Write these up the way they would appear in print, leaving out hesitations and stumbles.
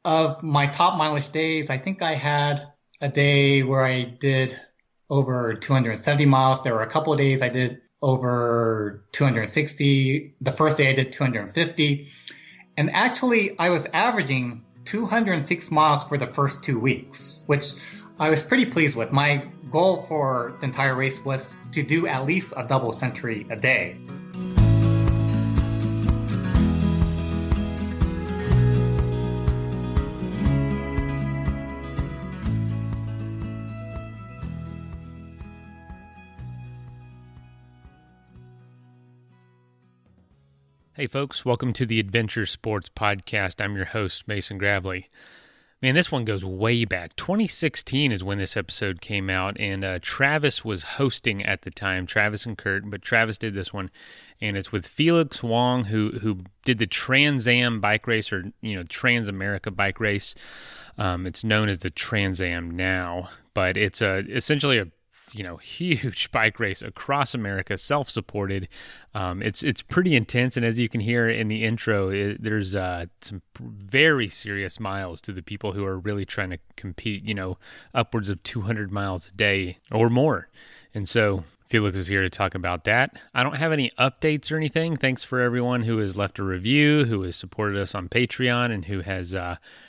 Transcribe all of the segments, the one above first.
of my top mileage days, I think I had a day where I did over 270 miles. There were a couple of days I did over 260. The first day I did 250. And actually, I was averaging 206 miles for the first 2 weeks, which I was pretty pleased with. My goal for the entire race was to do at least a double century a day. Hey folks, welcome to the Adventure Sports Podcast. I'm your host, Mason Gravely. Man, this one goes way back. 2016 is when this episode came out, and Travis was hosting at the time, Travis and Kurt, but Travis did this one, and it's with Felix Wong, who did the Trans Am bike race, or, Trans America bike race. It's known as the Trans Am now, but it's essentially a huge bike race across America, self-supported. It's pretty intense, and as you can hear in the intro, there's some very serious miles to the people who are really trying to compete, upwards of 200 miles a day or more. And so Felix is here to talk about that. I don't have any updates or anything. Thanks for everyone who has left a review, who has supported us on Patreon, and who has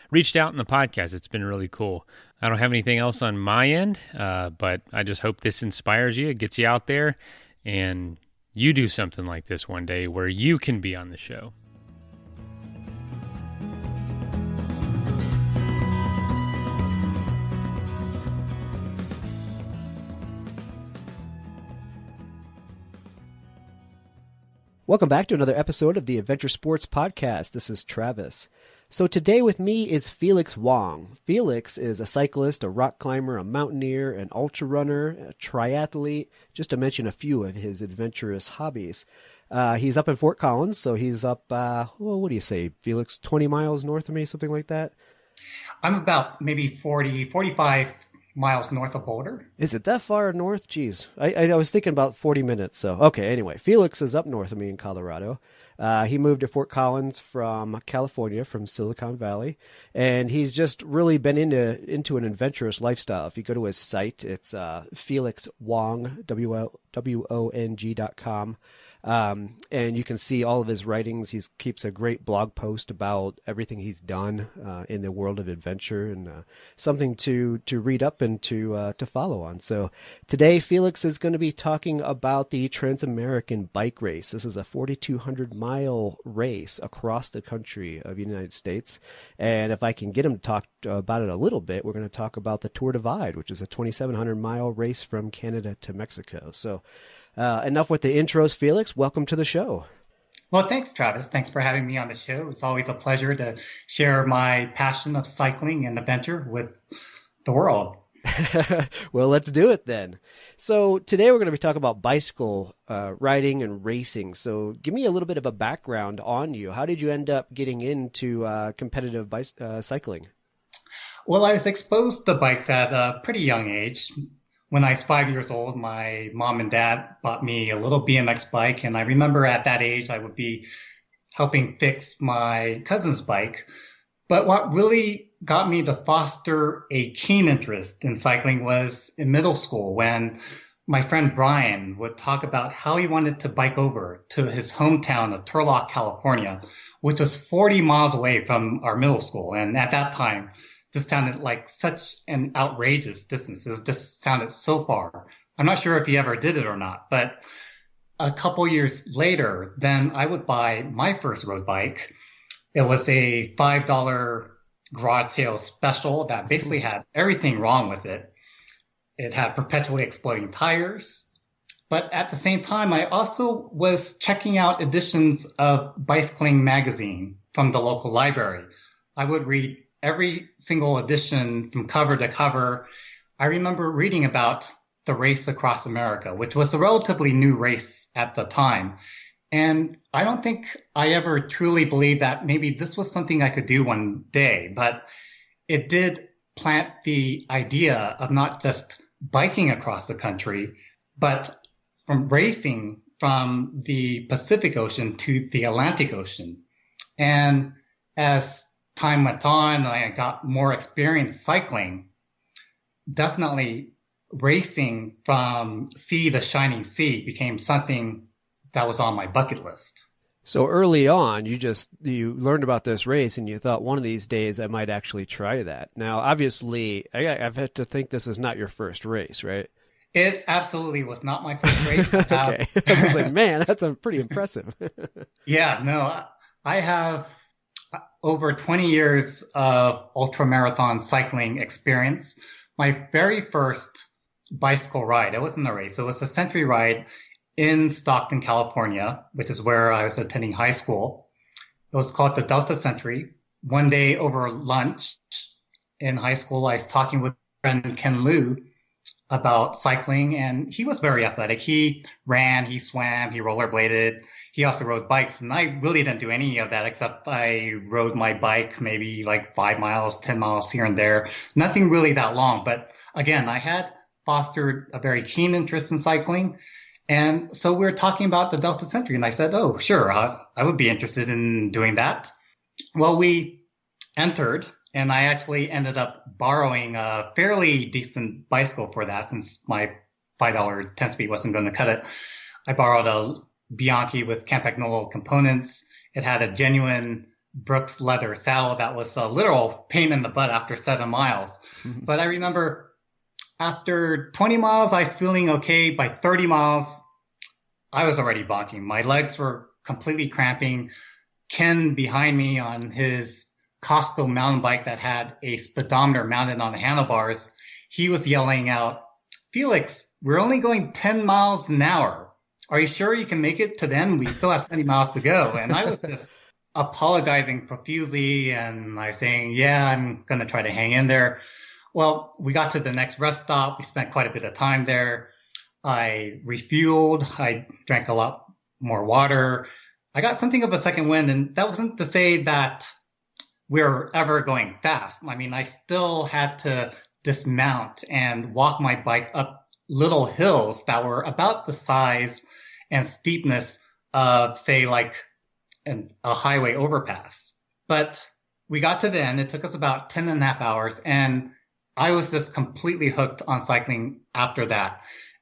reached out in the podcast. It's been really cool. I don't have anything else on my end, but I just hope this inspires you. It gets you out there, and you do something like this one day where you can be on the show. Welcome back to another episode of the Adventure Sports Podcast. This is Travis. So today with me is Felix Wong. Felix is a cyclist, a rock climber, a mountaineer, an ultra runner, a triathlete, just to mention a few of his adventurous hobbies. He's up in Fort Collins, so he's up, what do you say, Felix, 20 miles north of me, something like that? I'm about maybe 45 miles north of Boulder. Is it that far north? Jeez. I was thinking about 40 minutes. So, okay, anyway, Felix is up north of me in Colorado. He moved to Fort Collins from California, from Silicon Valley, and he's just really been into an adventurous lifestyle. If you go to his site, it's Felix Wong, WONG.com. And you can see all of his writings. He keeps a great blog post about everything he's done in the world of adventure, and something to read up and to follow on. So today, Felix is going to be talking about the Trans-American bike race. This is a 4,200-mile race across the country of the United States. And if I can get him to talk about it a little bit, we're going to talk about the Tour Divide, which is a 2,700-mile race from Canada to Mexico. So enough with the intros, Felix. Welcome to the show. Well, thanks, Travis. Thanks for having me on the show. It's always a pleasure to share my passion of cycling and adventure with the world. Well, let's do it then. So today we're going to be talking about bicycle riding and racing. So give me a little bit of a background on you. How did you end up getting into competitive cycling? Well, I was exposed to bikes at a pretty young age. When I was 5 years old, my mom and dad bought me a little BMX bike, and I remember at that age I would be helping fix my cousin's bike. But what really got me to foster a keen interest in cycling was in middle school, when my friend Brian would talk about how he wanted to bike over to his hometown of Turlock, California, which was 40 miles away from our middle school. And at that time, this sounded like such an outrageous distance. It just sounded so far. I'm not sure if he ever did it or not, but a couple years later, then I would buy my first road bike. It was a $5 garage sale special that basically had everything wrong with it. It had perpetually exploding tires. But at the same time, I also was checking out editions of Bicycling magazine from the local library. I would read every single edition from cover to cover. I remember reading about the race across America, which was a relatively new race at the time. And I don't think I ever truly believed that maybe this was something I could do one day, but it did plant the idea of not just biking across the country, but from racing from the Pacific Ocean to the Atlantic Ocean. And as time went on and I got more experience cycling, definitely racing from sea to shining sea became something that was on my bucket list. So early on, you learned about this race and you thought one of these days I might actually try that. Now, obviously, I've had to think this is not your first race, right? It absolutely was not my first race. Okay. I was like, man, that's pretty impressive. Yeah, no, I have over 20 years of ultramarathon cycling experience. My very first bicycle ride, it wasn't a race, it was a century ride in Stockton, California, which is where I was attending high school. It was called the Delta Century. One day over lunch in high school, I was talking with friend Ken Liu about cycling, and he was very athletic. He ran, he swam, he rollerbladed. He also rode bikes, and I really didn't do any of that except I rode my bike maybe like 5 miles, 10 miles here and there. Nothing really that long, but again, I had fostered a very keen interest in cycling. And so we were talking about the Delta Century, and I said, oh, sure, I would be interested in doing that. Well, we entered, and I actually ended up borrowing a fairly decent bicycle for that since my $5 10-speed wasn't going to cut it. I borrowed a Bianchi with Campagnolo components. It had a genuine Brooks leather saddle that was a literal pain in the butt after 7 miles. Mm-hmm. But I remember after 20 miles, I was feeling okay. By 30 miles, I was already bonking. My legs were completely cramping. Ken behind me on his Costco mountain bike that had a speedometer mounted on the handlebars, he was yelling out, Felix, we're only going 10 miles an hour. Are you sure you can make it to the end? We still have 70 miles to go. And I was just apologizing profusely, and I was saying, yeah, I'm going to try to hang in there. Well, we got to the next rest stop. We spent quite a bit of time there. I refueled. I drank a lot more water. I got something of a second wind, and that wasn't to say that we were ever going fast. I mean, I still had to dismount and walk my bike up little hills that were about the size and steepness of, say, like a highway overpass. But we got to the end. It took us about 10 and a half hours, and I was just completely hooked on cycling after that.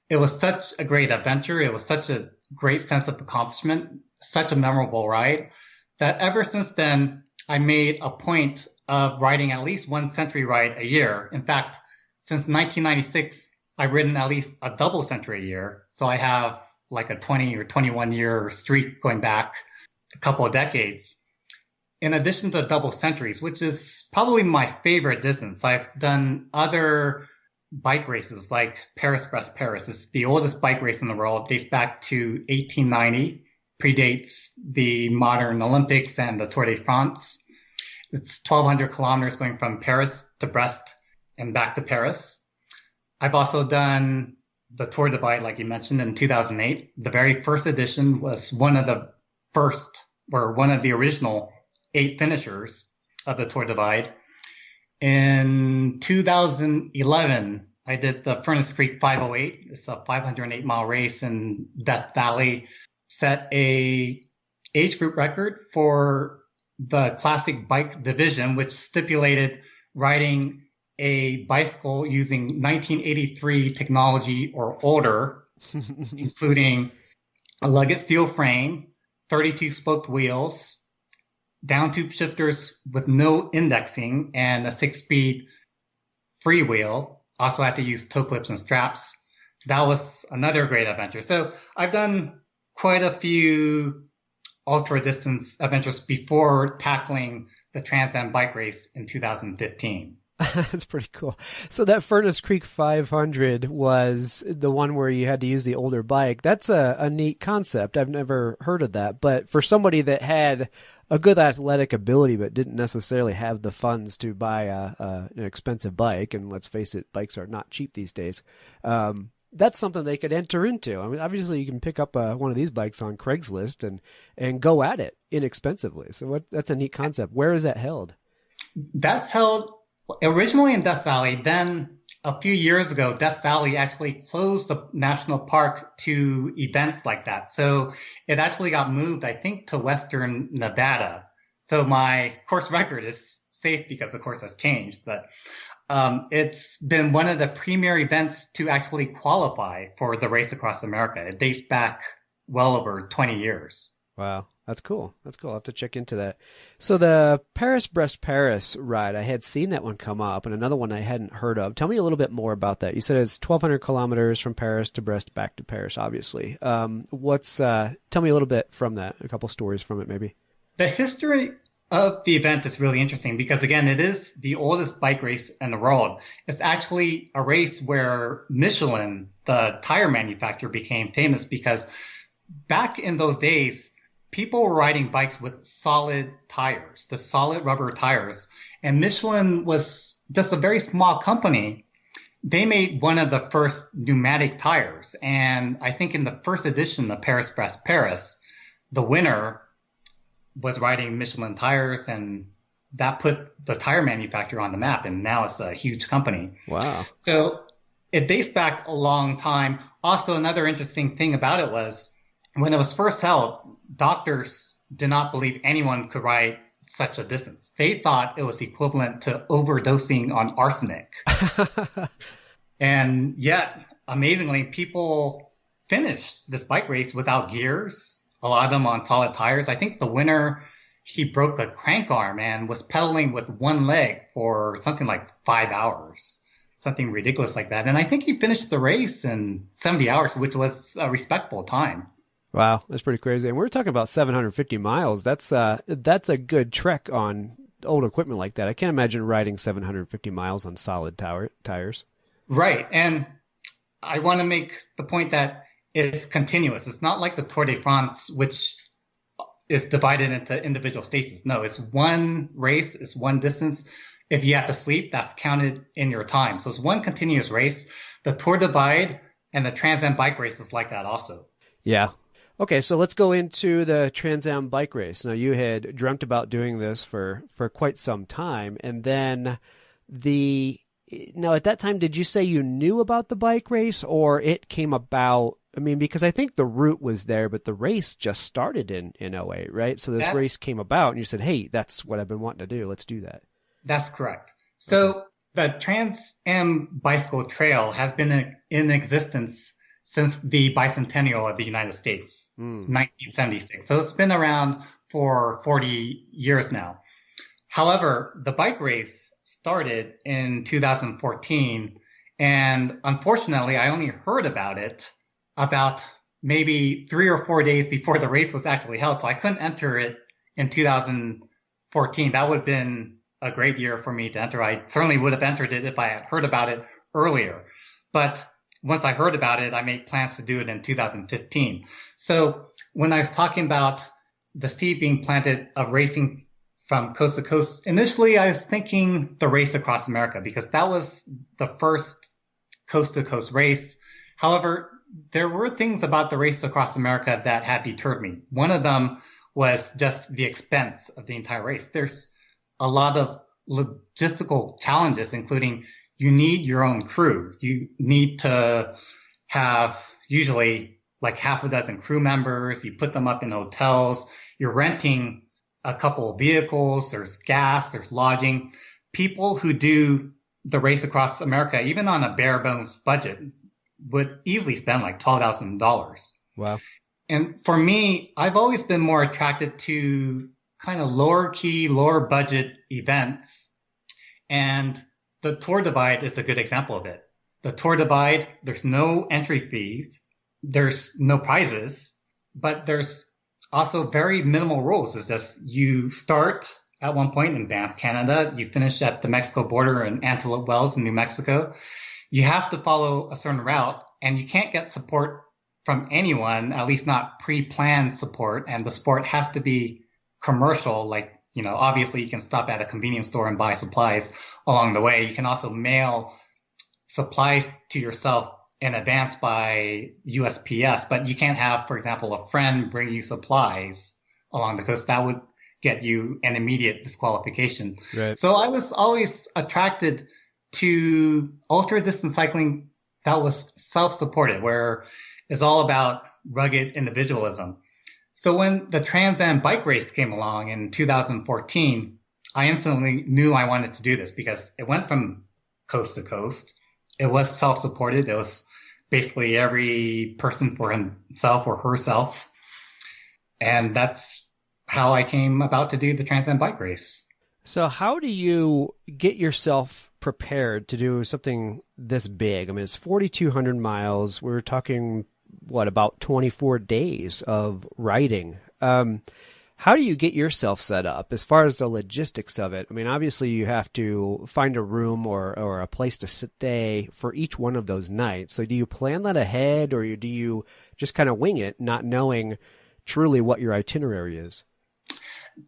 It was such a great adventure. It was such a great sense of accomplishment, such a memorable ride, that ever since then, I made a point of riding at least one century ride a year. In fact, since 1996, I've ridden at least a double century a year. So I have like a 20 or 21 year streak going back a couple of decades. In addition to double centuries, which is probably my favorite distance, I've done other bike races like Paris-Brest-Paris. It's the oldest bike race in the world, dates back to 1890, predates the modern Olympics and the Tour de France. It's 1,200 kilometers going from Paris to Brest and back to Paris. I've also done the Tour Divide, like you mentioned, in 2008. The very first edition was one of the original 8 finishers of the Tour Divide. In 2011, I did the Furnace Creek 508. It's a 508-mile race in Death Valley. Set a age group record for the classic bike division, which stipulated riding a bicycle using 1983 technology or older, including a luggage steel frame, 32-spoked wheels, down tube shifters with no indexing, and a 6-speed freewheel. Also had to use toe clips and straps. That was another great adventure. So I've done quite a few ultra distance adventures before tackling the Trans Am bike race in 2015. That's pretty cool. So that Furnace Creek 500 was the one where you had to use the older bike. That's a neat concept. I've never heard of that. But for somebody that had a good athletic ability but didn't necessarily have the funds to buy an expensive bike, and let's face it, bikes are not cheap these days, that's something they could enter into. I mean, obviously you can pick up one of these bikes on Craigslist and go at it inexpensively. So that's a neat concept. Where is that held? That's held originally in Death Valley. Then a few years ago, Death Valley actually closed the national park to events like that. So it actually got moved, I think, to Western Nevada. So my course record is safe because the course has changed, but it's been one of the premier events to actually qualify for the race across America. It dates back well over 20 years. Wow, that's cool. That's cool. I'll have to check into that. So the Paris-Brest-Paris ride, I had seen that one come up, and another one I hadn't heard of. Tell me a little bit more about that. You said it's 1,200 kilometers from Paris to Brest, back to Paris, obviously. Tell me a little bit from that, a couple stories from it, maybe. The history of the event is really interesting because, again, it is the oldest bike race in the world. It's actually a race where Michelin, the tire manufacturer, became famous because back in those days, people were riding bikes with solid tires, the solid rubber tires. And Michelin was just a very small company. They made one of the first pneumatic tires. And I think in the first edition of Paris-Brest-Paris, the winner was riding Michelin tires, and that put the tire manufacturer on the map. And now it's a huge company. Wow. So it dates back a long time. Also, another interesting thing about it was when it was first held, doctors did not believe anyone could ride such a distance. They thought it was equivalent to overdosing on arsenic. And yet, amazingly, people finished this bike race without gears, a lot of them on solid tires. I think the winner, he broke a crank arm and was pedaling with one leg for something like 5 hours, something ridiculous like that. And I think he finished the race in 70 hours, which was a respectable time. Wow, that's pretty crazy. And we're talking about 750 miles. That's a good trek on old equipment like that. I can't imagine riding 750 miles on solid tires. Right. And I want to make the point that it's continuous. It's not like the Tour de France, which is divided into individual stages. No, it's one race. It's one distance. If you have to sleep, that's counted in your time. So it's one continuous race. The Tour Divide and the Trans Am bike race is like that also. Yeah. Okay, so let's go into the Trans Am bike race. Now, you had dreamt about doing this for quite some time, and then now at that time, did you say you knew about the bike race, or it came about? I mean, because I think the route was there, but the race just started in 08, right? So this race came about, and you said, hey, that's what I've been wanting to do. Let's do that. That's correct. So the Trans Am Bicycle Trail has been in existence since the bicentennial of the United States, 1976. So it's been around for 40 years now. However, the bike race started in 2014, and unfortunately, I only heard about it about maybe 3 or 4 days before the race was actually held. So I couldn't enter it in 2014. That would have been a great year for me to enter. I certainly would have entered it if I had heard about it earlier. But once I heard about it, I made plans to do it in 2015. So when I was talking about the seed being planted of racing from coast to coast, initially I was thinking the race across America because that was the first coast to coast race. However, there were things about the race across America that had deterred me. One of them was just the expense of the entire race. There's a lot of logistical challenges, including you need your own crew. You need to have usually like half a dozen crew members. You put them up in hotels. You're renting a couple of vehicles. There's gas. There's lodging. People who do the race across America, even on a bare bones budget, would easily spend like $12,000. Wow. And for me, I've always been more attracted to kind of lower key, lower budget events. And the Tour Divide is a good example of it. The Tour Divide, there's no entry fees. There's no prizes, but there's also very minimal rules. It's just you start at one point in Banff, Canada. You finish at the Mexico border in Antelope Wells in New Mexico. You have to follow a certain route, and you can't get support from anyone, at least not pre-planned support. And the support has to be commercial, like, you know, obviously you can stop at a convenience store and buy supplies along the way. You can also mail supplies to yourself in advance by USPS, but you can't have, for example, a friend bring you supplies along the coast. That would get you an immediate disqualification. Right. So I was always attracted to ultra distance cycling that was self-supported, where it's all about rugged individualism. So when the Trans Am bike race came along in 2014, I instantly knew I wanted to do this because it went from coast to coast. It was self-supported. It was basically every person for himself or herself. And that's how I came about to do the Trans Am bike race. So how do you get yourself prepared to do something this big? I mean, it's 4,200 miles. We're talking, about 24 days of riding. How do you get yourself set up as far as the logistics of it? I mean, obviously you have to find a room or a place to stay for each one of those nights. So do you plan that ahead, or do you just kind of wing it, not knowing truly what your itinerary is?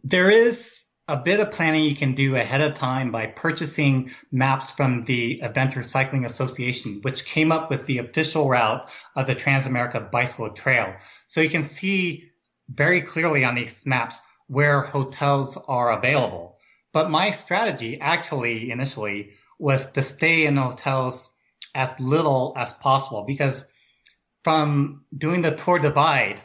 There is a bit of planning you can do ahead of time by purchasing maps from the Adventure Cycling Association, which came up with the official route of the Transamerica Bicycle Trail. So you can see very clearly on these maps where hotels are available. But my strategy actually initially was to stay in hotels as little as possible, because from doing the Tour Divide,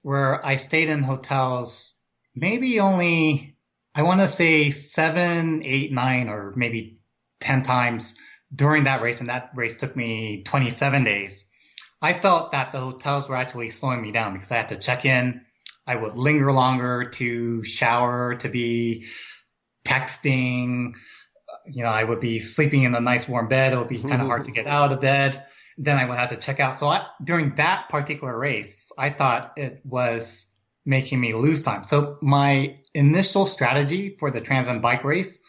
where I stayed in hotels maybe only, I want to say 7, 8, 9, or maybe 10 times during that race, and that race took me 27 days, I felt that the hotels were actually slowing me down because I had to check in. I would linger longer to shower, to be texting. I would be sleeping in a nice warm bed. It would be kind of hard to get out of bed. Then I would have to check out. So during that particular race, I thought it was making me lose time. So my initial strategy for the Trans Am bike race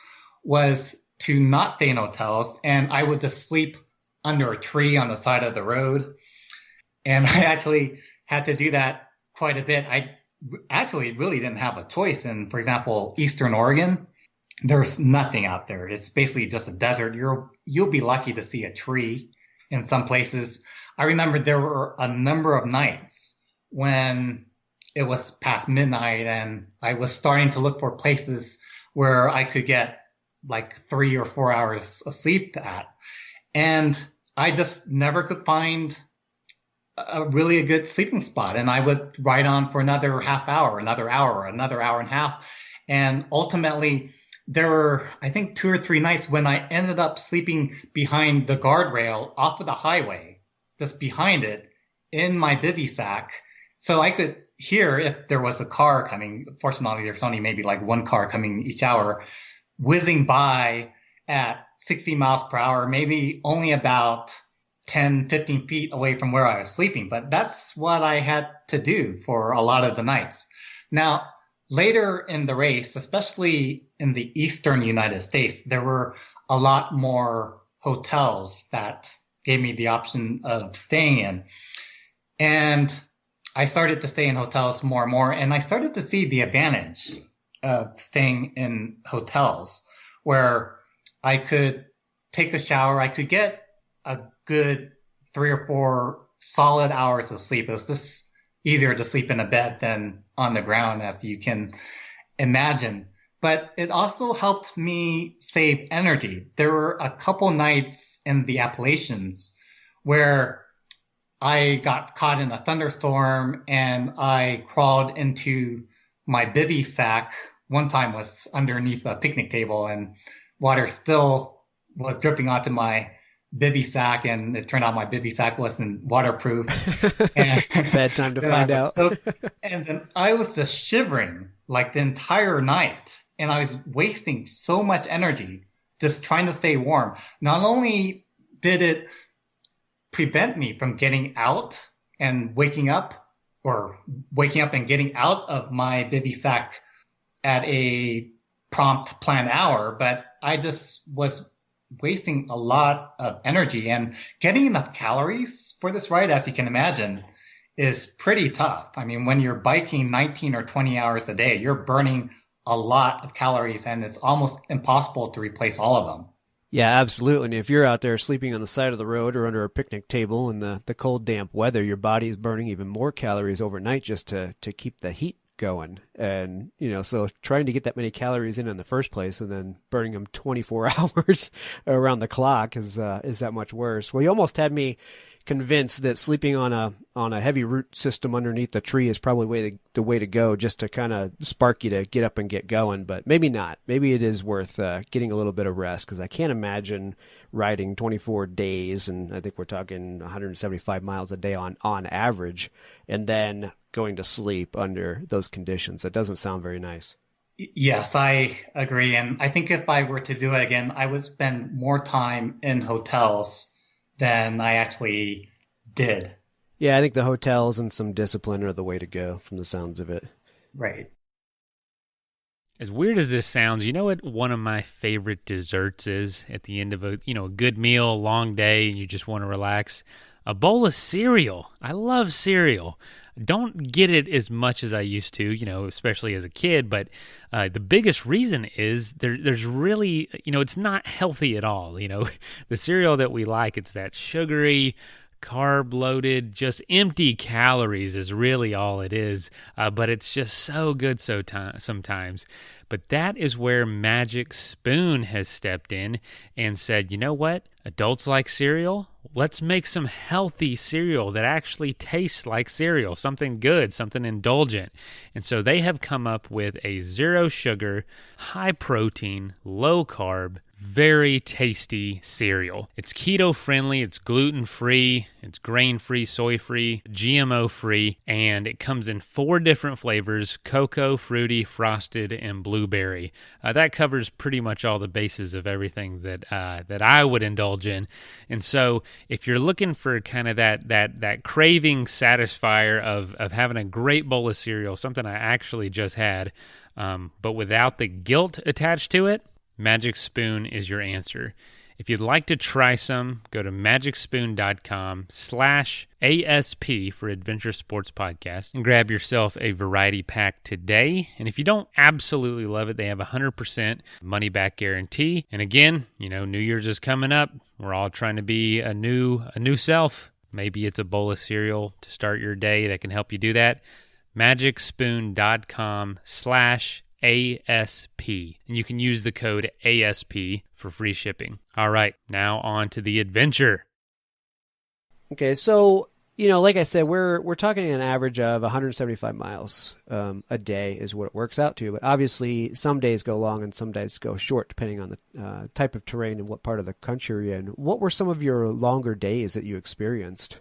was to not stay in hotels, and I would just sleep under a tree on the side of the road. And I actually had to do that quite a bit. I actually really didn't have a choice. In, for example, Eastern Oregon, there's nothing out there. It's basically just a desert. You'll be lucky to see a tree in some places. I remember there were a number of nights when it was past midnight and I was starting to look for places where I could get like 3 or 4 hours of sleep at. And I just never could find a good sleeping spot. And I would ride on for another half hour, another hour, another hour and a half. And ultimately, there were, I think, 2 or 3 nights when I ended up sleeping behind the guardrail off of the highway, just behind it, in my bivy sack. So I could hear if there was a car coming. Fortunately, there's only maybe like one car coming each hour, whizzing by at 60 miles per hour, maybe only about 10, 15 feet away from where I was sleeping. But that's what I had to do for a lot of the nights. Now, later in the race, especially in the eastern United States, there were a lot more hotels that gave me the option of staying in. And I started to stay in hotels more and more, and I started to see the advantage of staying in hotels where I could take a shower. I could get a good 3 or 4 solid hours of sleep. It was just easier to sleep in a bed than on the ground, as you can imagine. But it also helped me save energy. There were a couple nights in the Appalachians where I got caught in a thunderstorm and I crawled into my bivy sack. One time was underneath a picnic table and water still was dripping onto my bivy sack, and it turned out my bivy sack wasn't waterproof. And bad time to find out. And then I was just shivering like the entire night, and I was wasting so much energy just trying to stay warm. Not only did it prevent me from getting out and waking up and getting out of my bivy sack at a prompt planned hour, but I just was wasting a lot of energy, and getting enough calories for this ride, as you can imagine, is pretty tough. I mean, when you're biking 19 or 20 hours a day, you're burning a lot of calories, and it's almost impossible to replace all of them. Yeah, absolutely. And if you're out there sleeping on the side of the road or under a picnic table in the cold, damp weather, your body is burning even more calories overnight just to keep the heat going. And, so trying to get that many calories in the first place and then burning them 24 hours around the clock is that much worse. Well, you almost had me convinced that sleeping on a heavy root system underneath the tree is probably the way to go, just to kind of spark you to get up and get going. But maybe not. Maybe it is worth getting a little bit of rest, because I can't imagine riding 24 days, and I think we're talking 175 miles a day on average, and then going to sleep under those conditions. That doesn't sound very nice. Yes, I agree. And I think if I were to do it again, I would spend more time in hotels than I actually did. Yeah, I think the hotels and some discipline are the way to go from the sounds of it. Right. As weird as this sounds, you know what one of my favorite desserts is at the end of a good meal, a long day, and you just want to relax? A bowl of cereal. I love cereal. Don't get it as much as I used to, especially as a kid. But the biggest reason is there's really, it's not healthy at all. The cereal that we like, it's that sugary, carb-loaded, just empty calories is really all it is. But it's just so good sometimes. But that is where Magic Spoon has stepped in and said, you know what? Adults like cereal. Let's make some healthy cereal that actually tastes like cereal, something good, something indulgent. And so they have come up with a zero sugar, high protein, low carb, very tasty cereal. It's keto friendly, it's gluten free, it's grain free, soy free, GMO free, and it comes in 4 different flavors: cocoa, fruity, frosted, and blueberry. That covers pretty much all the bases of everything that I would indulge in. And so if you're looking for kind of that craving satisfier of having a great bowl of cereal, something I actually just had, but without the guilt attached to it, Magic Spoon is your answer. If you'd like to try some, go to magicspoon.com/ASP for Adventure Sports Podcast and grab yourself a variety pack today. And if you don't absolutely love it, they have 100% money back guarantee. And again, New Year's is coming up. We're all trying to be a new self. Maybe it's a bowl of cereal to start your day that can help you do that. magicspoon.com/ASP. And you can use the code ASP for free shipping. All right, now on to the adventure. Okay, so like I said, we're talking an average of 175 miles a day is what it works out to. But obviously, some days go long and some days go short, depending on the type of terrain and what part of the country you're in. What were some of your longer days that you experienced?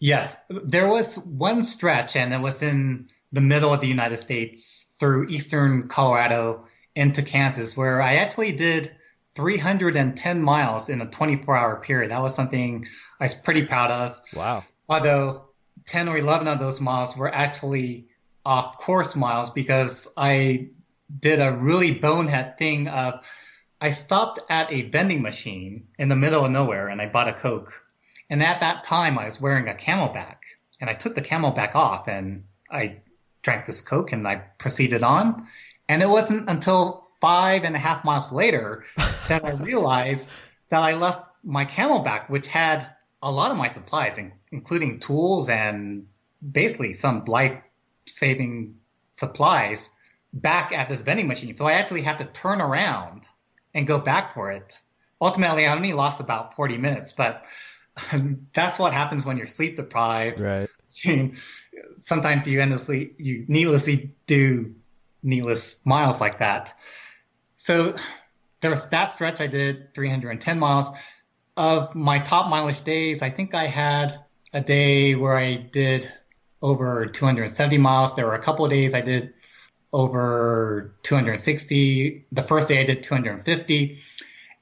Yes, there was one stretch, and it was in the middle of the United States through eastern Colorado into Kansas, where I actually did 310 miles in a 24-hour period. That was something I was pretty proud of. Wow. Although 10 or 11 of those miles were actually off-course miles, because I did a really bonehead thing of I stopped at a vending machine in the middle of nowhere and I bought a Coke. And at that time, I was wearing a Camelback. And I took the Camelback off and I drank this Coke and I proceeded on. And it wasn't until 5.5 miles later that I realized that I left my Camelback, which had a lot of my supplies, including tools and basically some life-saving supplies, back at this vending machine. So I actually had to turn around and go back for it. Ultimately, I only lost about 40 minutes, but that's what happens when you're sleep deprived. Right. Sometimes you needlessly do needless miles like that. So there was that stretch. I did 310 miles. Of my top mileage days, I think I had a day where I did over 270 miles. There were a couple of days I did over 260. The first day I did 250.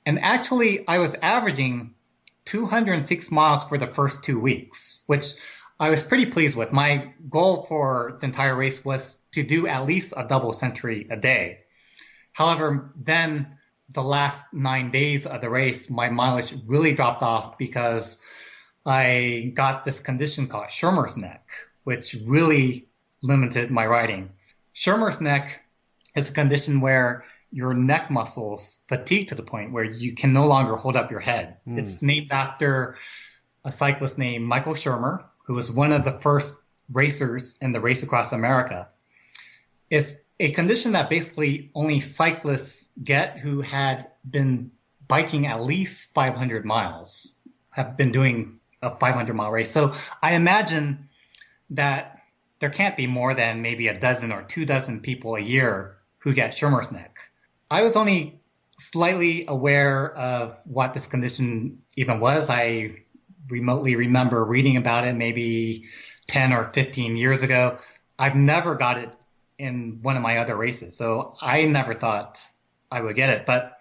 And actually, I was averaging 206 miles for the first 2 weeks, which I was pretty pleased with. My goal for the entire race was to do at least a double century a day. However, then the last 9 days of the race, my mileage really dropped off because I got this condition called Schirmer's neck, which really limited my riding. Schirmer's neck is a condition where your neck muscles fatigue to the point where you can no longer hold up your head. It's named after a cyclist named Michael Schirmer, who was one of the first racers in the Race Across America. It's a condition that basically only cyclists get who had been biking at least 500 miles, have been doing a 500-mile race. So I imagine that there can't be more than maybe a dozen or 2 dozen people a year who get Schirmer's neck. I was only slightly aware of what this condition even was. I remotely remember reading about it maybe 10 or 15 years ago. I've never got it in one of my other races, so I never thought I would get it. But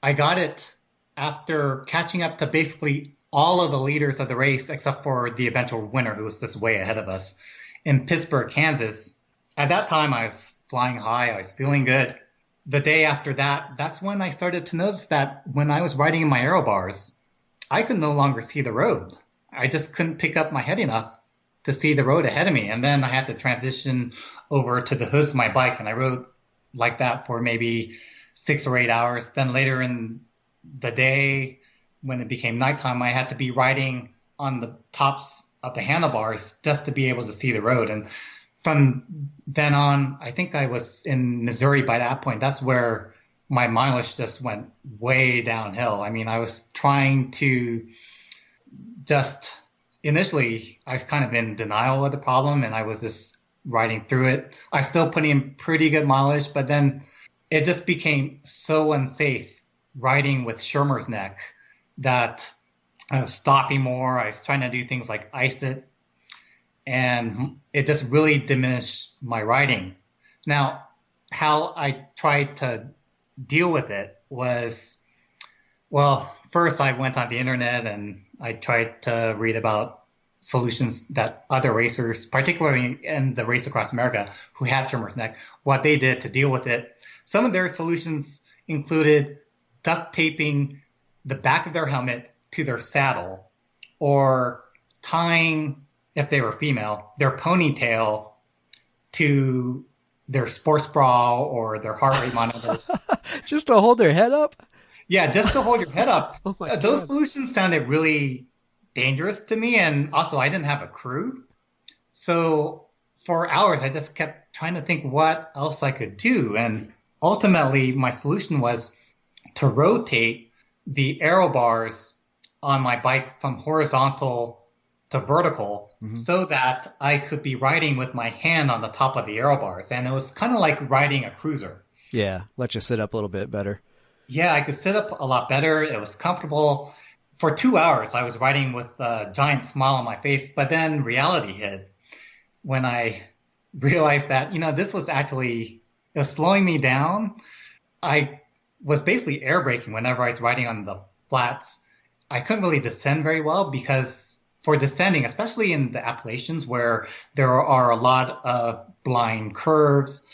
I got it after catching up to basically all of the leaders of the race, except for the eventual winner, who was just way ahead of us, in Pittsburgh, Kansas. At that time, I was flying high. I was feeling good. The day after that, that's when I started to notice that when I was riding in my aero bars, I could no longer see the road. I just couldn't pick up my head enough to see the road ahead of me. And then I had to transition over to the hoods of my bike, and I rode like that for maybe 6 or 8 hours. Then later in the day, when it became nighttime, I had to be riding on the tops of the handlebars just to be able to see the road. And from then on, I think I was in Missouri by that point. That's where my mileage just went way downhill. I mean, I was trying to just initially, I was kind of in denial of the problem, and I was just riding through it. I still put in pretty good mileage, but then it just became so unsafe riding with Schirmer's neck that I was stopping more. I was trying to do things like ice it, and it just really diminished my riding. Now, how I tried to deal with it was, well, first I went on the internet and I tried to read about solutions that other racers, particularly in the race across America, who had Schirmer's neck, what they did to deal with it. Some of their solutions included duct taping the back of their helmet to their saddle, or tying, if they were female, their ponytail to their sports bra or their heart rate monitor. Just to hold their head up? Yeah, just to hold your head up. Oh my Those God. solutions sounded really dangerous to me, and also I didn't have a crew. So for hours, I just kept trying to think what else I could do. And ultimately, my solution was to rotate the aero bars on my bike from horizontal to vertical, so that I could be riding with my hand on the top of the aero bars. And it was kind of like riding a cruiser. Yeah, let you sit up a little bit better. Yeah, I could sit up a lot better. It was comfortable. For 2 hours, I was riding with a giant smile on my face, but then reality hit when I realized that, this was actually, it was slowing me down. I was basically air braking whenever I was riding on the flats. I couldn't really descend very well, because for descending, especially in the Appalachians where there are a lot of blind curves,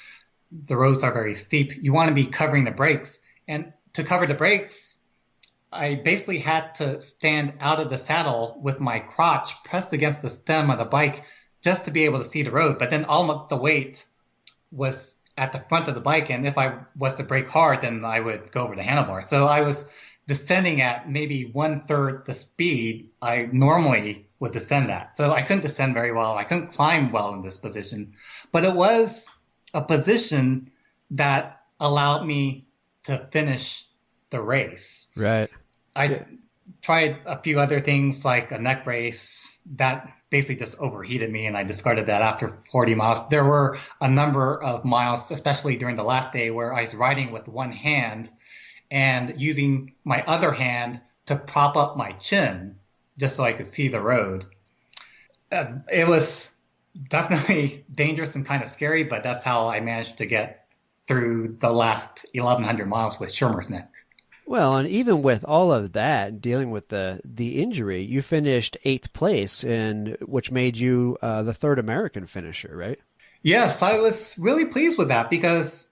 the roads are very steep, you want to be covering the brakes. And to cover the brakes, I basically had to stand out of the saddle with my crotch pressed against the stem of the bike just to be able to see the road. But then all of the weight was at the front of the bike, and if I was to brake hard, then I would go over the handlebar. So I was descending at maybe 1/3 the speed I normally would descend at. So I couldn't descend very well. I couldn't climb well in this position. But it was a position that allowed me to finish the race. Right. I tried a few other things like a neck brace that basically just overheated me, and I discarded that after 40 miles. There were a number of miles, especially during the last day, where I was riding with one hand and using my other hand to prop up my chin just so I could see the road. It was definitely dangerous and kind of scary, but that's how I managed to get through the last 1,100 miles with Schirmer's neck. Well, and even with all of that, dealing with the injury, you finished 8th place, which made you the third American finisher, right? Yes, I was really pleased with that, because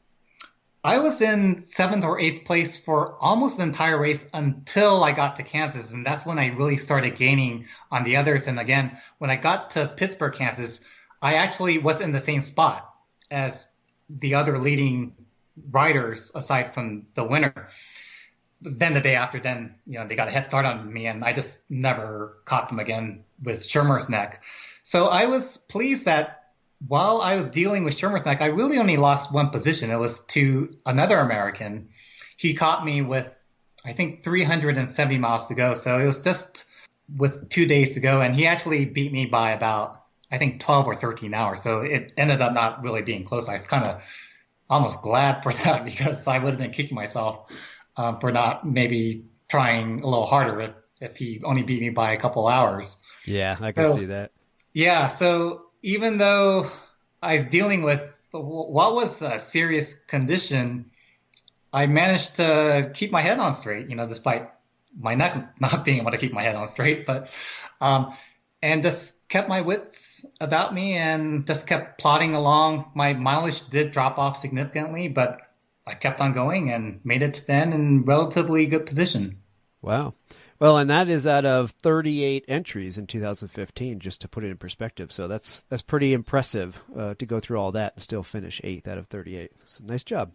I was in 7th or 8th place for almost the entire race until I got to Kansas, and that's when I really started gaining on the others. And again, when I got to Pittsburgh, Kansas, I actually was in the same spot as the other leading riders aside from the winner. Then the day after, they got a head start on me, and I just never caught them again with Schirmer's neck. So I was pleased that while I was dealing with Schirmer's neck, I really only lost one position. It was to another American. He caught me with, I think, 370 miles to go. So it was just with 2 days to go, and he actually beat me by about, I think, 12 or 13 hours. So it ended up not really being close. I was kind of almost glad for that because I would have been kicking myself for not maybe trying a little harder if he only beat me by a couple hours. Yeah, I can see that. Yeah, so even though I was dealing with what was a serious condition, I managed to keep my head on straight, despite my neck not being able to keep my head on straight, but and just kept my wits about me and just kept plodding along. My mileage did drop off significantly, but I kept on going and made it to the end in relatively good position. Wow. Well, and that is out of 38 entries in 2015, just to put it in perspective. So that's pretty impressive to go through all that and still finish 8th out of 38. So nice job.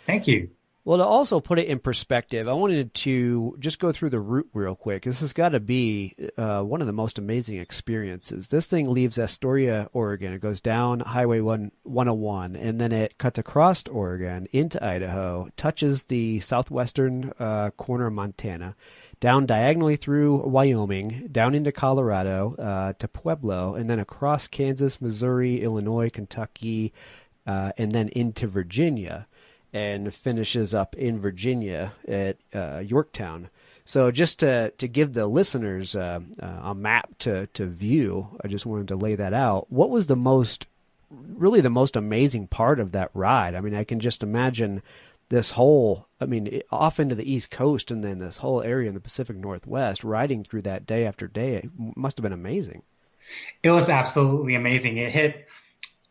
Thank you. Well, to also put it in perspective, I wanted to just go through the route real quick. This has got to be one of the most amazing experiences. This thing leaves Astoria, Oregon. It goes down Highway 101, and then it cuts across Oregon into Idaho, touches the southwestern corner of Montana, down diagonally through Wyoming, down into Colorado to Pueblo, and then across Kansas, Missouri, Illinois, Kentucky, and then into Virginia, and finishes up in Virginia at Yorktown. So just to give the listeners a map to view, I just wanted to lay that out. What was the most amazing part of that ride? I mean, I can just imagine this whole, off into the East Coast and then this whole area in the Pacific Northwest, riding through that day after day. It must have been amazing. It was absolutely amazing. It hit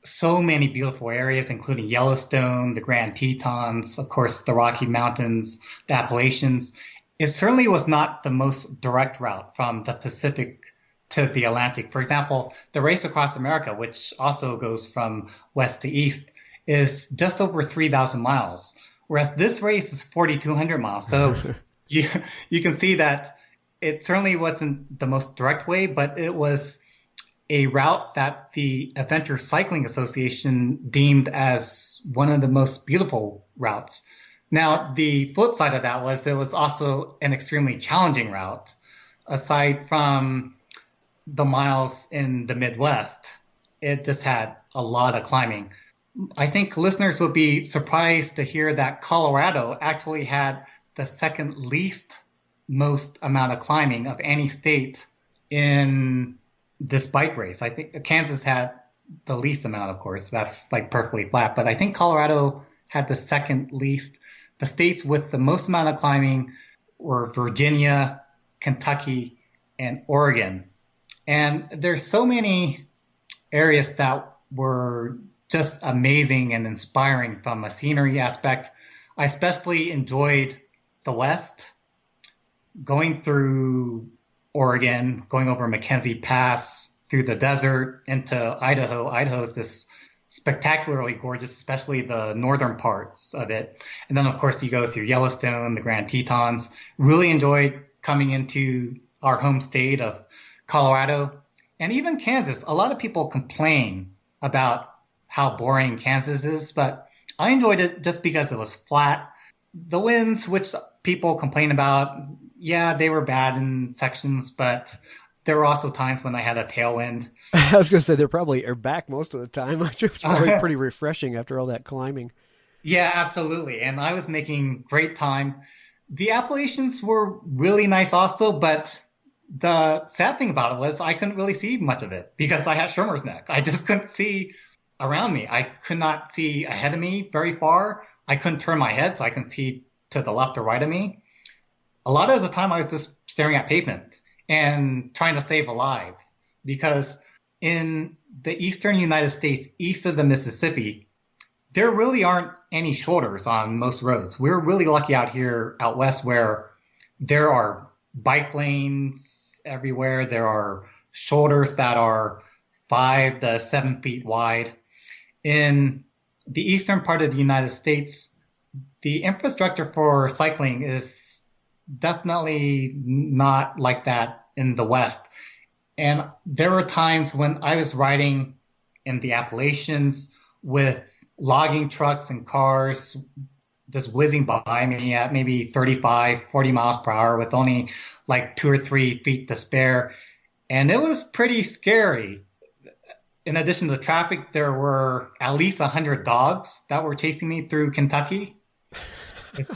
so many beautiful areas, including Yellowstone, the Grand Tetons, of course, the Rocky Mountains, the Appalachians. It certainly was not the most direct route from the Pacific to the Atlantic. For example, the race across America, which also goes from west to east, is just over 3,000 miles, whereas this race is 4,200 miles. So you can see that it certainly wasn't the most direct way, but it was a route that the Adventure Cycling Association deemed as one of the most beautiful routes. Now, the flip side of that was it was also an extremely challenging route. Aside from the miles in the Midwest, it just had a lot of climbing. I think listeners would be surprised to hear that Colorado actually had the second least most amount of climbing of any state in this bike race. I think Kansas had the least amount, of course. That's like perfectly flat. But I think Colorado had the second least. The states with the most amount of climbing were Virginia, Kentucky, and Oregon. And there's so many areas that were just amazing and inspiring from a scenery aspect. I especially enjoyed the West, going through Oregon, going over Mackenzie Pass, through the desert into Idaho. Idaho is this spectacularly gorgeous, especially the northern parts of it. And then, of course, you go through Yellowstone, the Grand Tetons. Really enjoyed coming into our home state of Colorado and even Kansas. A lot of people complain about how boring Kansas is, but I enjoyed it just because it was flat. The winds, which people complain about, yeah, they were bad in sections, but there were also times when I had a tailwind. I was going to say they probably are back most of the time, which was probably pretty refreshing after all that climbing. Yeah, absolutely. And I was making great time. The Appalachians were really nice also, but the sad thing about it was I couldn't really see much of it because I had Schirmer's neck. I just couldn't see around me. I could not see ahead of me very far. I couldn't turn my head so I couldn't see to the left or right of me. A lot of the time I was just staring at pavement and trying to save alive because in the eastern United States, east of the Mississippi, there really aren't any shoulders on most roads. We're really lucky out here out west where there are bike lanes everywhere. There are shoulders that are 5 to 7 feet wide. In the eastern part of the United States, the infrastructure for cycling is definitely not like that in the West. And there were times when I was riding in the Appalachians with logging trucks and cars just whizzing by me at maybe 35, 40 miles per hour with only like 2 or 3 feet to spare. And it was pretty scary. In addition to traffic, there were at least 100 dogs that were chasing me through Kentucky.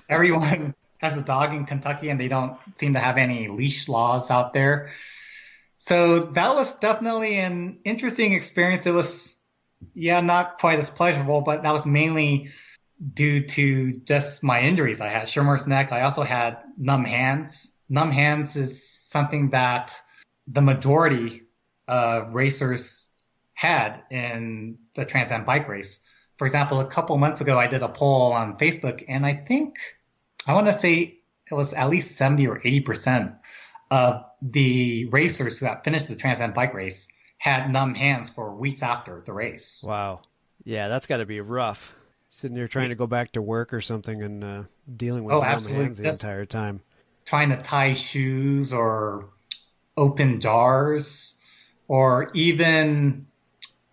Everyone has a dog in Kentucky and they don't seem to have any leash laws out there. So that was definitely an interesting experience. It was, yeah, not quite as pleasurable, but that was mainly due to just my injuries. I had Schirmer's neck. I also had numb hands. Numb hands is something that the majority of racers had in the Trans Am bike race. For example, a couple months ago, I did a poll on Facebook, and I want to say it was at least 70 or 80% of the racers who had finished the Trans Am bike race had numb hands for weeks after the race. Wow. Yeah, that's got to be rough. Sitting there trying to go back to work or something and dealing with numb hands the entire time. Trying to tie shoes or open jars or even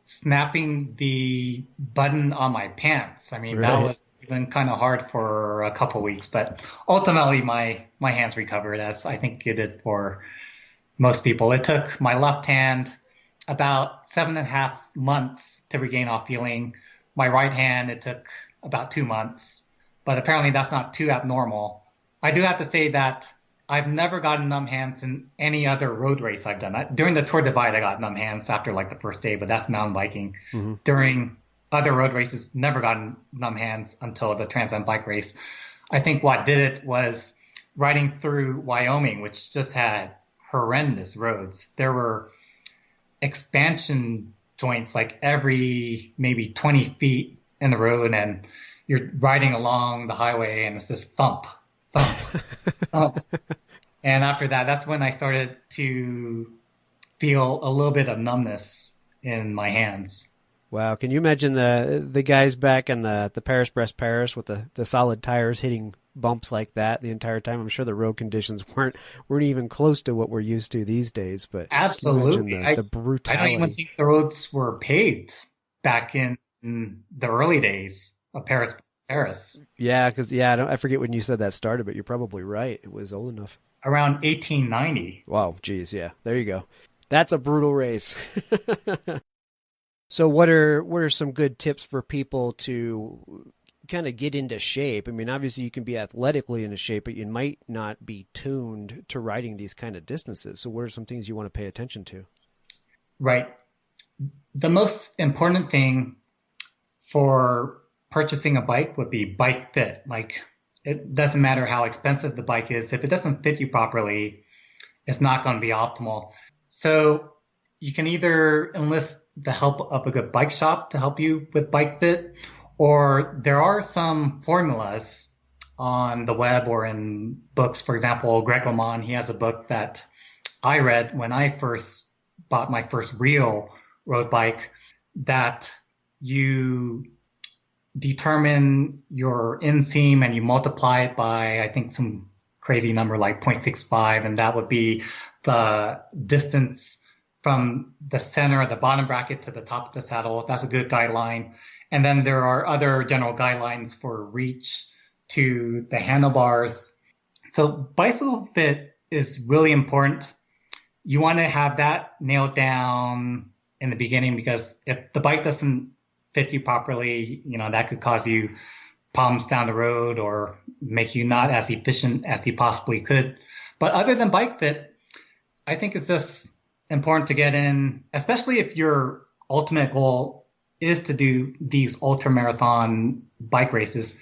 snapping the button on my pants. I mean, that was even kind of hard for a couple of weeks, but ultimately my hands recovered, as I think it did for most people. It took my left hand about 7.5 months to regain all feeling. My right hand, it took about 2 months, but apparently that's not too abnormal. I do have to say that I've never gotten numb hands in any other road race I've done. During the Tour Divide, I got numb hands after like the first day, but that's mountain biking. Mm-hmm. During other road races, never gotten numb hands until the Trans Am bike race. I think what did it was riding through Wyoming, which just had horrendous roads. There were expansion joints like every maybe 20 feet in the road, and you're riding along the highway and it's just thump, thump, thump. And after that, that's when I started to feel a little bit of numbness in my hands. Wow. Can you imagine the guys back in the Paris-Brest-Paris with the solid tires hitting bumps like that the entire time? I'm sure the road conditions weren't even close to what we're used to these days. But absolutely, the brutality. I don't even think the roads were paved back in the early days of Paris. Yeah, because I forget when you said that started, but you're probably right. It was old enough. Around 1890. Wow, geez, yeah. There you go. That's a brutal race. So what are some good tips for people to kind of get into shape? I mean, obviously you can be athletically into shape, but you might not be tuned to riding these kind of distances. So what are some things you want to pay attention to? Right. The most important thing for purchasing a bike would be bike fit. Like, it doesn't matter how expensive the bike is. If it doesn't fit you properly, it's not going to be optimal. So you can either enlist the help of a good bike shop to help you with bike fit, or there are some formulas on the web or in books. For example, Greg LeMond, he has a book that I read when I first bought my first real road bike, that you determine your inseam and you multiply it by, I think, some crazy number like 0.65, and that would be the distance from the center of the bottom bracket to the top of the saddle. That's a good guideline. And then there are other general guidelines for reach to the handlebars. So bicycle fit is really important. You want to have that nailed down in the beginning, because if the bike doesn't fit you properly, that could cause you problems down the road or make you not as efficient as you possibly could. But other than bike fit, I think it's just important to get in, especially if your ultimate goal is to do these ultra marathon bike races,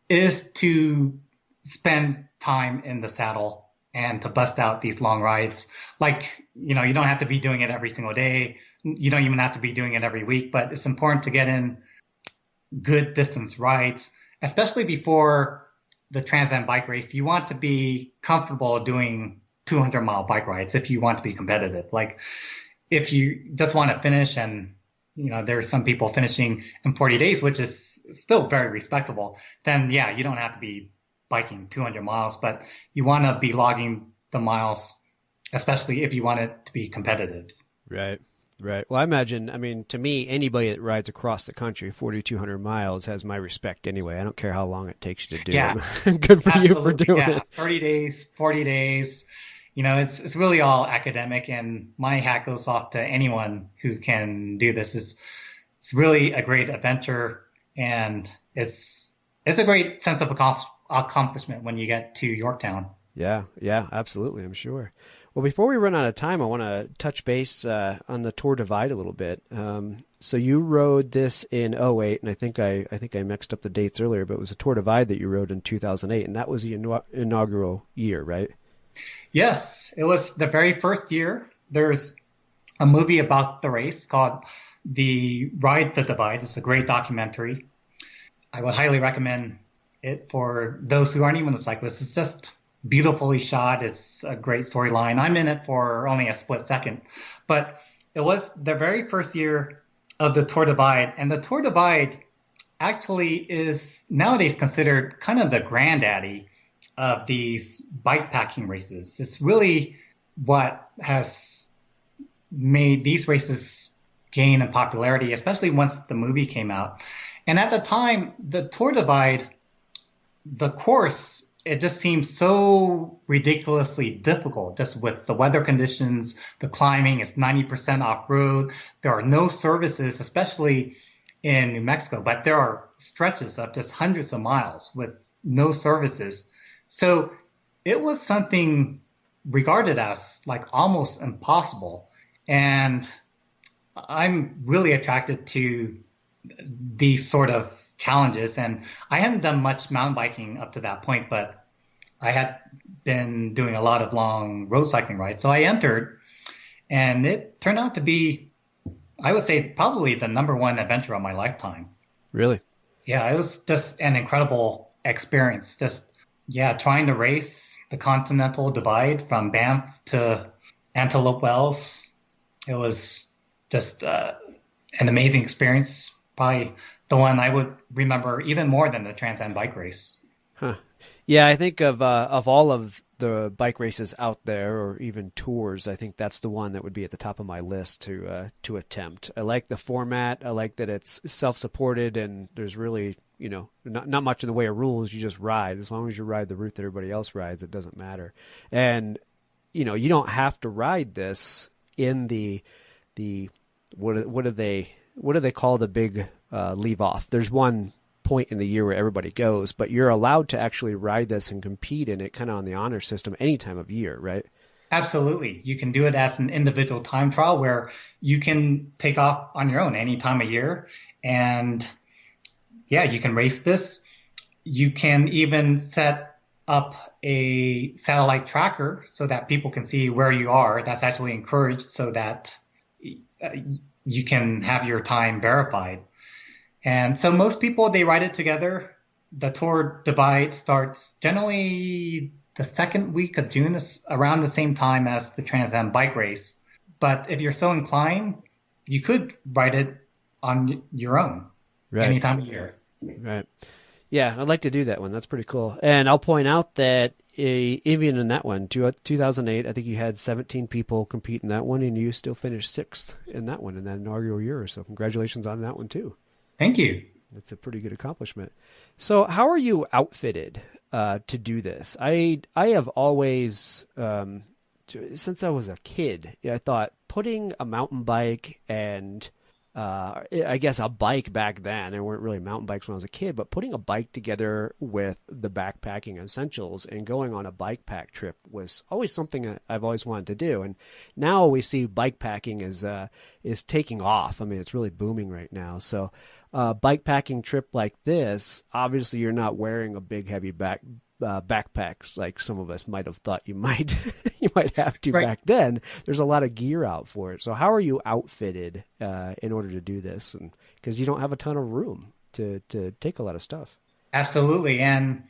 is to spend time in the saddle and to bust out these long rides. Like, you don't have to be doing it every single day. You don't even have to be doing it every week, but it's important to get in good distance rides, especially before the Trans Am bike race. You want to be comfortable doing 200-mile bike rides if you want to be competitive. Like, if you just want to finish, and there are some people finishing in 40 days, which is still very respectable, then yeah, you don't have to be biking 200 miles, but you want to be logging the miles, especially if you want it to be competitive. Right. Right. Well, I imagine, to me, anybody that rides across the country 4,200 miles has my respect anyway. I don't care how long it takes you to do Yeah, it. Good for you for absolutely. doing Yeah, it. 30 days, 40 days. It's really all academic, and my hat goes off to anyone who can do this. It's really a great adventure, and it's a great sense of accomplishment when you get to Yorktown. Yeah, absolutely, I'm sure. Well, before we run out of time, I want to touch base on the Tour Divide a little bit. So you rode this in '08, and I think I mixed up the dates earlier, but it was a Tour Divide that you rode in 2008, and that was the inaugural year, right? Yes, it was the very first year. There's a movie about the race called The Ride the Divide. It's a great documentary. I would highly recommend it for those who aren't even cyclists. It's just beautifully shot. It's a great storyline. I'm in it for only a split second, but it was the very first year of the Tour Divide, and the Tour Divide actually is nowadays considered kind of the granddaddy of these bikepacking races. It's really what has made these races gain in popularity, especially once the movie came out. And at the time, the Tour Divide, the course, it just seemed so ridiculously difficult, just with the weather conditions, the climbing. It's 90% off-road. There are no services, especially in New Mexico, but there are stretches of just hundreds of miles with no services. So it was something regarded as like almost impossible. And I'm really attracted to these sort of challenges. And I hadn't done much mountain biking up to that point, but I had been doing a lot of long road cycling rides. So I entered, and it turned out to be, I would say, probably the number one adventure of my lifetime. Really? Yeah, it was just an incredible experience. Trying to race the Continental Divide from Banff to Antelope Wells. It was just an amazing experience. Probably the one I would remember even more than the Trans Am bike race. Huh. Yeah, I think of all of the bike races out there, or even tours, I think that's the one that would be at the top of my list to attempt. I like the format. I like that it's self-supported, and there's really, not much in the way of rules. You just ride. As long as you ride the route that everybody else rides, it doesn't matter. And you don't have to ride this in the what do they call the big leave off? There's one point in the year where everybody goes, but you're allowed to actually ride this and compete in it kind of on the honor system any time of year, right? Absolutely. You can do it as an individual time trial where you can take off on your own any time of year. And yeah, you can race this. You can even set up a satellite tracker so that people can see where you are. That's actually encouraged so that you can have your time verified. And so most people, they ride it together. The Tour Divide starts generally the second week of June, around the same time as the Trans Am bike race. But if you're so inclined, you could ride it on your own any time of year. Right. Yeah, I'd like to do that one. That's pretty cool. And I'll point out that even in that one, 2008, I think you had 17 people compete in that one, and you still finished 6th in that one in that inaugural year. So congratulations on that one, too. Thank you. That's a pretty good accomplishment. So how are you outfitted to do this? I have always, since I was a kid, I thought putting a mountain bike and I guess a bike back then, there weren't really mountain bikes when I was a kid, but putting a bike together with the backpacking essentials and going on a bike pack trip was always something that I've always wanted to do. And now we see bike packing is taking off. I mean, it's really booming right now. So bike packing trip like this, obviously you're not wearing a big heavy backpacks like some of us might have thought you might have to back then. There's a lot of gear out for it. So how are you outfitted in order to do this? And because you don't have a ton of room to take a lot of stuff. Absolutely. And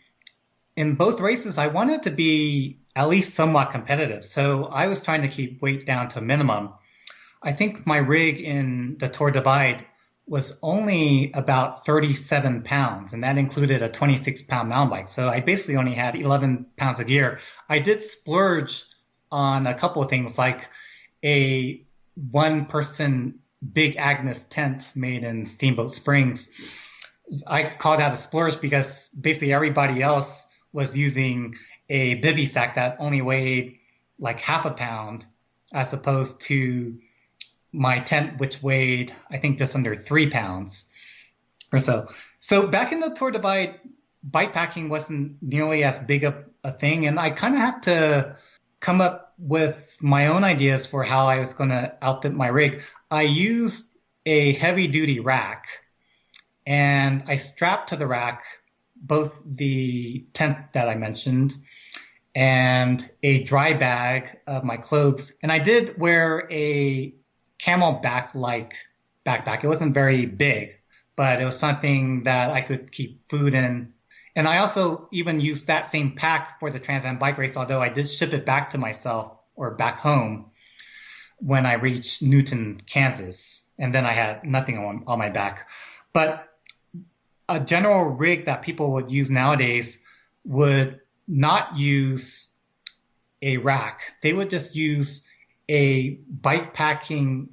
in both races, I wanted to be at least somewhat competitive. So I was trying to keep weight down to a minimum. I think my rig in the Tour Divide was only about 37 pounds, and that included a 26-pound mountain bike. So I basically only had 11 pounds of gear. I did splurge on a couple of things like a one person big Agnes tent made in Steamboat Springs. I call that a splurge because basically everybody else was using a bivy sack that only weighed like half a pound as opposed to my tent, which weighed, I think, just under 3 pounds or so. So back in the Tour Divide, bikepacking wasn't nearly as big of a thing. And I kind of had to come up with my own ideas for how I was going to outfit my rig. I used a heavy duty rack and I strapped to the rack both the tent that I mentioned and a dry bag of my clothes. And I did wear a camelback-like backpack. It wasn't very big, but it was something that I could keep food in. And I also even used that same pack for the Trans Am bike race, although I did ship it back to myself or back home when I reached Newton, Kansas. And then I had nothing on my back. But a general rig that people would use nowadays would not use a rack. They would just use a bike packing,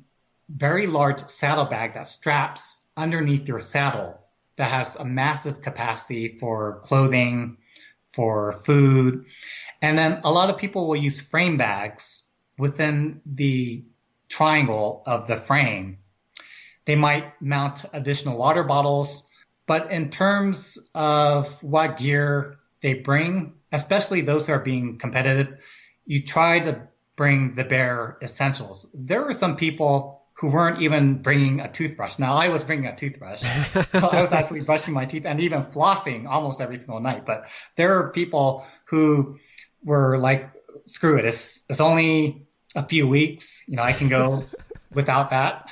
very large saddlebag that straps underneath your saddle that has a massive capacity for clothing, for food. And then a lot of people will use frame bags within the triangle of the frame. They might mount additional water bottles, but in terms of what gear they bring, especially those who are being competitive, you try to bring the bare essentials. There were some people who weren't even bringing a toothbrush. Now, I was bringing a toothbrush. I was actually brushing my teeth and even flossing almost every single night. But there are people who were like, screw it. It's only a few weeks. I can go without that.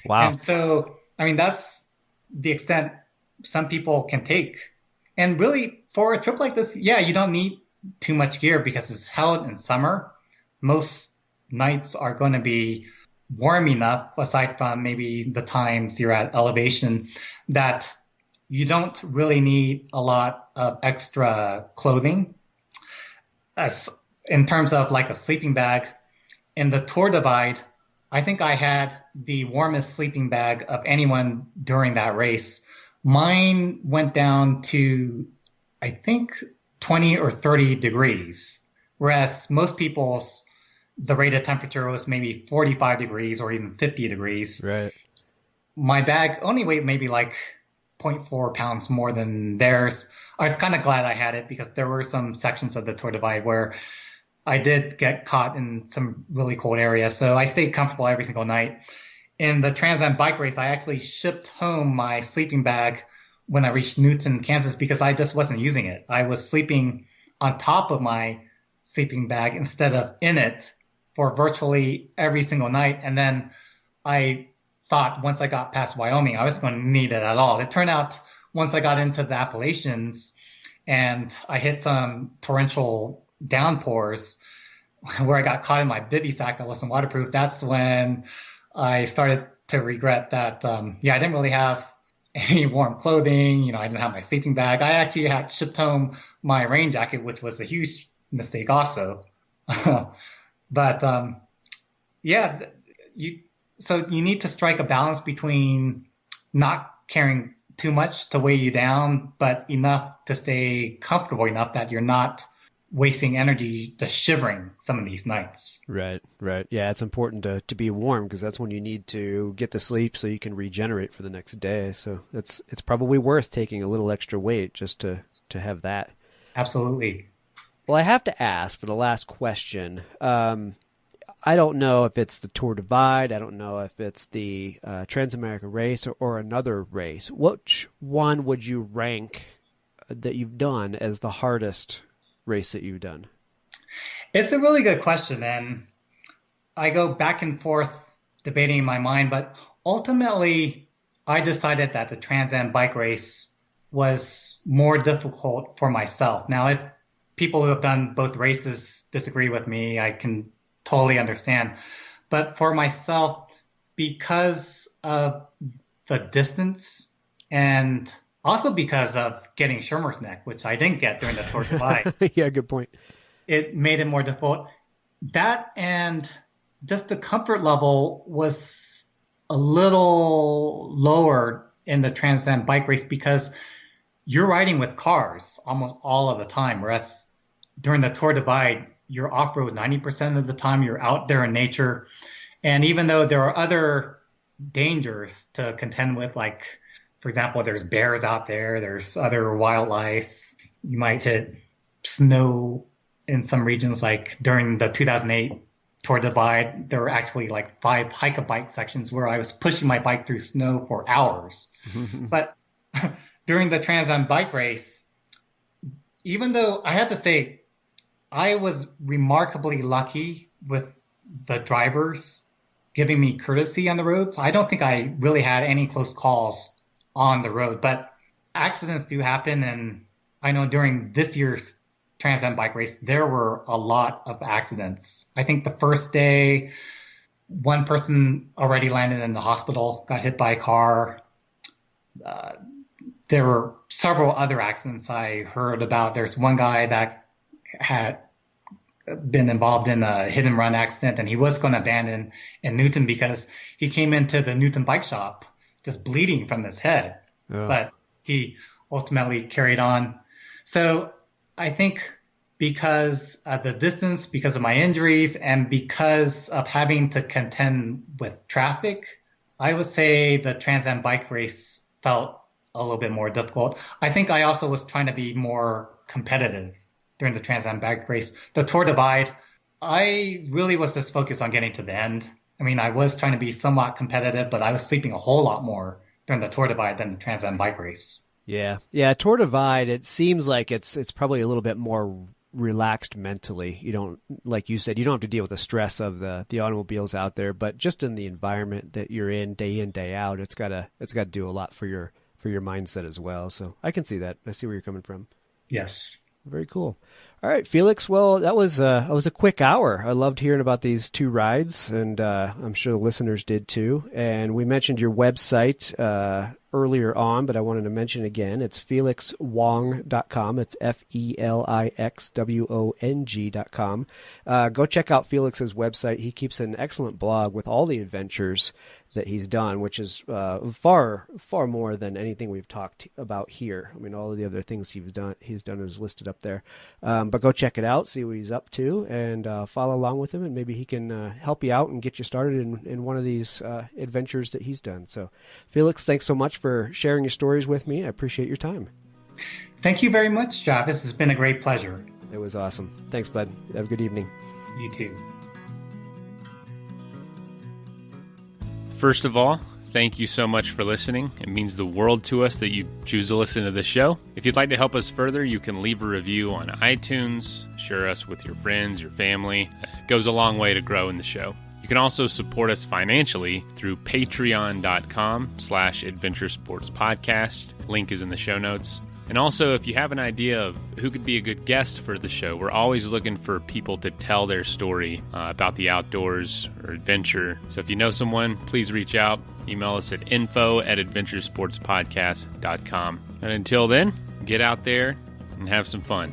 Wow. And so, that's the extent some people can take. And really, for a trip like this, you don't need too much gear because it's held in summer. Most nights are going to be warm enough, aside from maybe the times you're at elevation, that you don't really need a lot of extra clothing. As in terms of like a sleeping bag, in the Tour Divide, I think I had the warmest sleeping bag of anyone during that race. Mine went down to, I think, 20 or 30 degrees, whereas most people's the rated temperature was maybe 45 degrees or even 50 degrees. Right. My bag only weighed maybe like 0.4 pounds more than theirs. I was kind of glad I had it because there were some sections of the Tour Divide where I did get caught in some really cold areas. So I stayed comfortable every single night. In the Trans Am bike race, I actually shipped home my sleeping bag when I reached Newton, Kansas, because I just wasn't using it. I was sleeping on top of my sleeping bag instead of in it for virtually every single night. And then I thought once I got past Wyoming, I wasn't going to need it at all. It turned out once I got into the Appalachians and I hit some torrential downpours where I got caught in my bivy sack that wasn't waterproof, that's when I started to regret that, I didn't really have any warm clothing. I didn't have my sleeping bag. I actually had shipped home my rain jacket, which was a huge mistake also. But you need to strike a balance between not carrying too much to weigh you down, but enough to stay comfortable enough that you're not wasting energy just shivering some of these nights. Right. Yeah, it's important to be warm because that's when you need to get to sleep so you can regenerate for the next day. So it's probably worth taking a little extra weight just to have that. Absolutely. Well, I have to ask for the last question. I don't know if it's the Tour Divide. I don't know if it's the Transamerica race or another race. Which one would you rank that you've done as the hardest race that you've done? It's a really good question, and I go back and forth debating in my mind, but ultimately I decided that the Trans Am bike race was more difficult for myself. Now, if people who have done both races disagree with me, I can totally understand. But for myself, because of the distance and also because of getting Schirmer's neck, which I didn't get during the Tour Divide. Yeah, good point. It made it more difficult. That and just the comfort level was a little lower in the Trans Am bike race because you're riding with cars almost all of the time, whereas during the Tour Divide, you're off-road 90% of the time. You're out there in nature. And even though there are other dangers to contend with, like, for example, there's bears out there, there's other wildlife. You might hit snow in some regions, like during the 2008 Tour Divide, there were actually like 5 hike-a-bike sections where I was pushing my bike through snow for hours. But during the Trans Am bike race, even though I have to say, I was remarkably lucky with the drivers giving me courtesy on the roads. I don't think I really had any close calls on the road, but accidents do happen. And I know during this year's Trans Am bike race, there were a lot of accidents. I think the first day, one person already landed in the hospital, got hit by a car. There were several other accidents I heard about. There's one guy that had been involved in a hit and run accident, and he was going to abandon in Newton because he came into the Newton bike shop just bleeding from his head. Oh. But he ultimately carried on. So I think because of the distance, because of my injuries, and because of having to contend with traffic, I would say the Trans Am bike race felt a little bit more difficult. I think I also was trying to be more competitive during the Trans Am bike race. The Tour Divide, I really was just focused on getting to the end. I mean, I was trying to be somewhat competitive, but I was sleeping a whole lot more during the Tour Divide than the Trans Am bike race. Yeah. Tour Divide, it seems like it's probably a little bit more relaxed mentally. You don't, like you said, you don't have to deal with the stress of the automobiles out there, but just in the environment that you're in, day out, it's gotta do a lot for your mindset as well. So I can see that. I see where you're coming from. Yes. Very cool. All right, Felix. Well, that was a quick hour. I loved hearing about these 2 rides, and I'm sure the listeners did too. And we mentioned your website earlier on, but I wanted to mention again. It's felixwong.com. It's FELIXWONG.com. Go check out Felix's website. He keeps an excellent blog with all the adventures that he's done, which is far more than anything we've talked about here. I mean, all of the other things he's done is listed up there. But go check it out, see what he's up to, and follow along with him, and maybe he can help you out and get you started in one of these adventures that he's done. So, Felix, thanks so much for sharing your stories with me. I appreciate your time. Thank you very much, Travis. It's been a great pleasure. It was awesome. Thanks, bud. Have a good evening. You too. First of all, thank you so much for listening. It means the world to us that you choose to listen to this show. If you'd like to help us further, you can leave a review on iTunes, share us with your friends, your family. It goes a long way to growing the show. You can also support us financially through patreon.com/adventuresportspodcast. Link is in the show notes. And also, if you have an idea of who could be a good guest for the show, we're always looking for people to tell their story about the outdoors or adventure. So if you know someone, please reach out. Email us at info@adventuresportspodcast.com. And until then, get out there and have some fun.